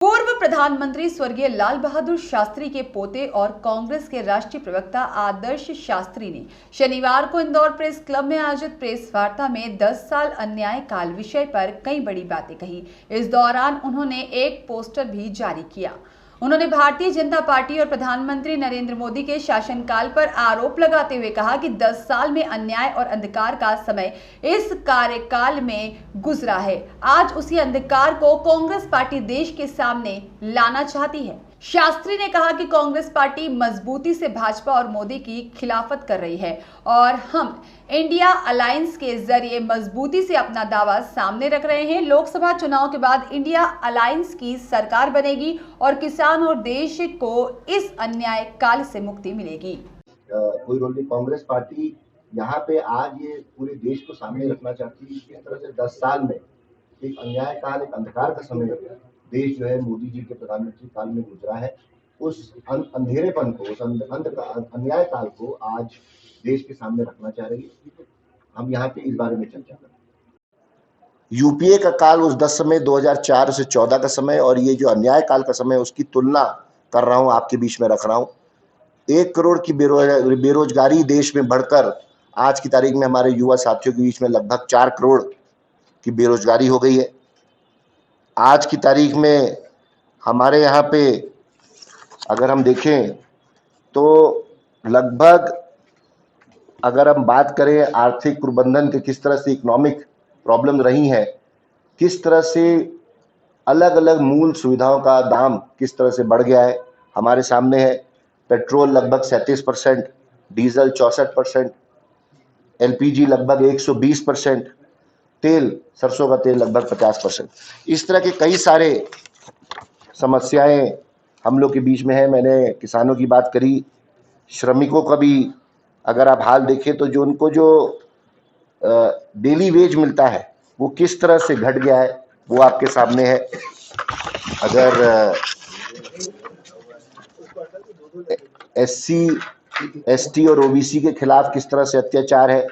पूर्व प्रधानमंत्री स्वर्गीय लाल बहादुर शास्त्री के पोते और कांग्रेस के राष्ट्रीय प्रवक्ता आदर्श शास्त्री ने शनिवार को इंदौर प्रेस क्लब में आयोजित प्रेस वार्ता में 10 साल अन्याय काल विषय पर कई बड़ी बातें कही। इस दौरान उन्होंने एक पोस्टर भी जारी किया। उन्होंने भारतीय जनता पार्टी और प्रधानमंत्री नरेंद्र मोदी के शासनकाल पर आरोप लगाते हुए कहा कि 10 साल में अन्याय और अंधकार का समय इस कार्यकाल में गुजरा है। आज उसी अंधकार को कांग्रेस पार्टी देश के सामने लाना चाहती है। शास्त्री ने कहा कि कांग्रेस पार्टी मजबूती से भाजपा और मोदी की खिलाफत कर रही है और हम इंडिया अलायंस के जरिए मजबूती से अपना दावा सामने रख रहे हैं। लोकसभा चुनाव के बाद इंडिया अलायंस की सरकार बनेगी और किसान और देश को इस अन्याय काल से मुक्ति मिलेगी। कोई रोल नहीं। कांग्रेस पार्टी यहाँ पे आज ये पूरे देश को सामने रखना चाहती है। इस तरह से 10 साल में एक अन्याय काल, एक अंधकार का समय देश जो है मोदी जी के प्रधानमंत्री काल में गुजरा है। उस अंधेरेपन को, उस अन्याय काल को आज देश के सामने रखना चाह रही है। हम यहाँ पे इस बारे में चर्चा करें। यूपीए का काल उस 10 समय 2004 से 14 का समय और ये जो अन्याय काल का समय उसकी तुलना कर रहा हूँ, आपके बीच में रख रहा हूँ। 1 करोड़ की बेरोजगारी देश में बढ़कर आज की तारीख में हमारे युवा साथियों के बीच में लगभग 4 करोड़ की बेरोजगारी हो गई है। आज की तारीख में हमारे यहाँ पे अगर हम देखें तो लगभग, अगर हम बात करें आर्थिक प्रबंधन के, किस तरह से इकोनॉमिक प्रॉब्लम रही है, किस तरह से अलग अलग मूल सुविधाओं का दाम किस तरह से बढ़ गया है, हमारे सामने है। पेट्रोल लगभग 37%, डीजल 64%, एलपीजी लगभग 120%, तेल, सरसों का तेल लगभग 50%। इस तरह के कई सारे समस्याएं हम लोग के बीच में है। मैंने किसानों की बात करी, श्रमिकों का भी अगर आप हाल देखें तो जो उनको जो डेली वेज मिलता है वो किस तरह से घट गया है वो आपके सामने है। अगर एससी, एसटी और ओबीसी के खिलाफ किस तरह से अत्याचार है,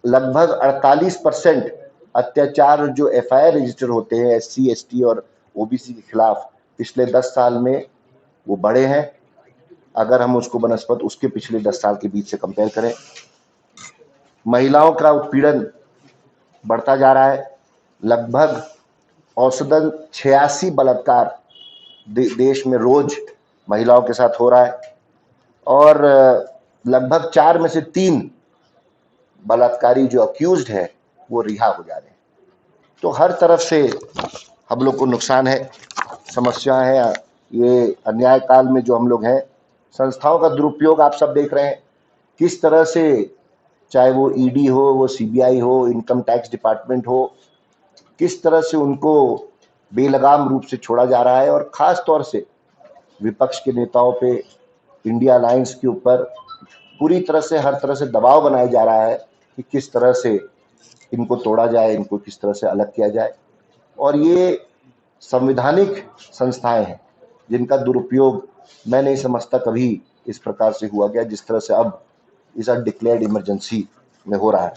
लगभग 48% अत्याचार जो एफआईआर रजिस्टर होते हैं एससी, एसटी और ओबीसी के खिलाफ पिछले 10 साल में वो बढ़े हैं। अगर हम उसको बनस्पत उसके पिछले 10 साल के बीच से कंपेयर करें, महिलाओं का उत्पीड़न बढ़ता जा रहा है। लगभग औसतन 86 बलात्कार देश में रोज महिलाओं के साथ हो रहा है और लगभग 4 में से 3 बलात्कारी जो अक्यूज्ड है वो रिहा हो जा रहे हैं। तो हर तरफ से हम लोग को नुकसान है, समस्या है। ये अन्याय काल में जो हम लोग हैं, संस्थाओं का दुरुपयोग आप सब देख रहे हैं किस तरह से, चाहे वो ईडी हो, वो सीबीआई हो, इनकम टैक्स डिपार्टमेंट हो, किस तरह से उनको बेलगाम रूप से छोड़ा जा रहा है और ख़ास तौर से विपक्ष के नेताओं पे, इंडिया अलायंस के ऊपर पूरी तरह से हर तरह से दबाव बनाया जा रहा है कि किस तरह से इनको तोड़ा जाए, इनको किस तरह से अलग किया जाए। और ये संवैधानिक संस्थाएं हैं जिनका दुरुपयोग मैं नहीं समझता कभी इस प्रकार से हुआ गया जिस तरह से अब इस डिक्लेयर्ड इमरजेंसी में हो रहा है।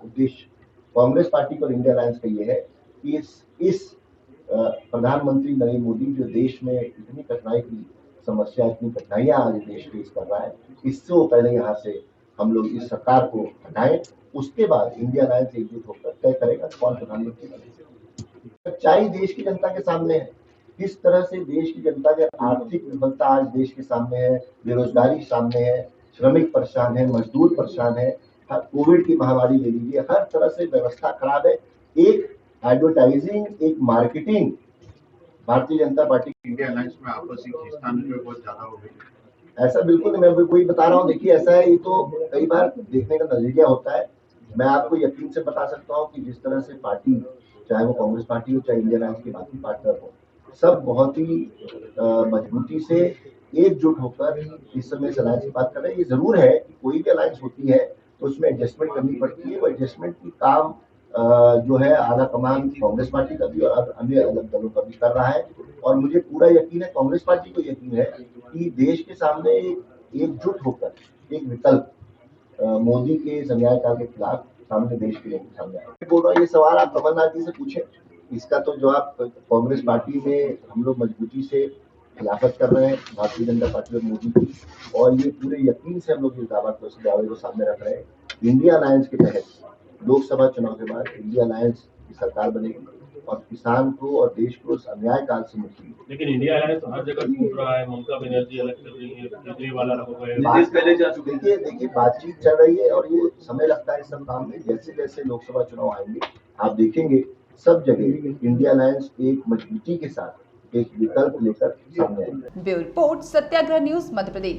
उद्देश्य कांग्रेस पार्टी और इंडिया अलायंस का ये है कि इस प्रधानमंत्री नरेंद्र मोदी जो देश में इतनी कठिनाई की समस्या, इतनी कठिनाइयां आज देश फेस कर रहा है, इससे वो पहले यहाँ से हम लोग इस सरकार को हटाएं। उसके बाद इंडिया अलायंस एकजुट होकर तय करेगा कौन प्रधानमंत्री बनेगा। सच्चाई देश की जनता के सामने है, किस तरह से देश की जनता की आर्थिक विफलता आज देश के सामने है, बेरोजगारी सामने है, श्रमिक परेशान है, मजदूर परेशान है, कोविड की महामारी ले लीजिए, हर तरह से व्यवस्था खराब है। एक एडवर्टाइजिंग, एक marketing Bharatiya Janata party India alliance में आपसी खींचतान जो बहुत ज्यादा हो गई। ऐसा बिल्कुल नहीं, मैं कोई बता रहा हूँ। देखिए ऐसा है, ये तो कई बार देखने का नजरिया होता है। मैं आपको यकीन से बता सकता हूँ कि जिस तरह से पार्टी, चाहे वो कांग्रेस पार्टी हो, चाहे इंडिया अलायंस के बाकी पार्टनर हो, सब बहुत ही मजबूती से एकजुट होकर इस समय इस अलायंस की बात कर रहे हैं। ये जरूर है कि कोई भी अलायंस होती है तो उसमें एडजस्टमेंट करनी पड़ती है। वो एडजस्टमेंट की काम जो है आला कमान कांग्रेस पार्टी का भी और अन्य अलग दलों का भी कर रहा है। और मुझे पूरा यकीन है, कांग्रेस पार्टी को यकीन है कि देश के सामने एकजुट होकर एक विकल्प मोदी के अन्याय काल के खिलाफ सामने देश के लोगों के सामने आए। बोल रहा हूँ, ये सवाल आप कमलनाथ जी से पूछे, इसका तो जवाब कांग्रेस पार्टी में हम लोग मजबूती से खिलाफत कर रहे हैं भारतीय जनता पार्टी और मोदी की, और ये पूरे यकीन से हम लोग इस दावे को सामने रख रहे हैं। इंडिया अलायंस के तहत लोकसभा चुनाव के बाद इंडिया अलायंस की सरकार बनेगी और किसान को और देश को उस अन्याय काल से मुक्ति मिलेगी। लेकिन इंडिया अलायंस तो हर जगह टूट रहा है, ममता बनर्जी अलग कर रही है, केजरीवाल अलग हो गए। देखिए बातचीत चल रही है और ये समय लगता है इस सब काम में। जैसे जैसे लोकसभा चुनाव आएंगे आप देखेंगे सब जगह इंडिया अलायंस एक मजबूती के साथ एक विकल्प लेकर सामने आएंगे। ब्यूरो रिपोर्ट, सत्याग्रह न्यूज, मध्य प्रदेश।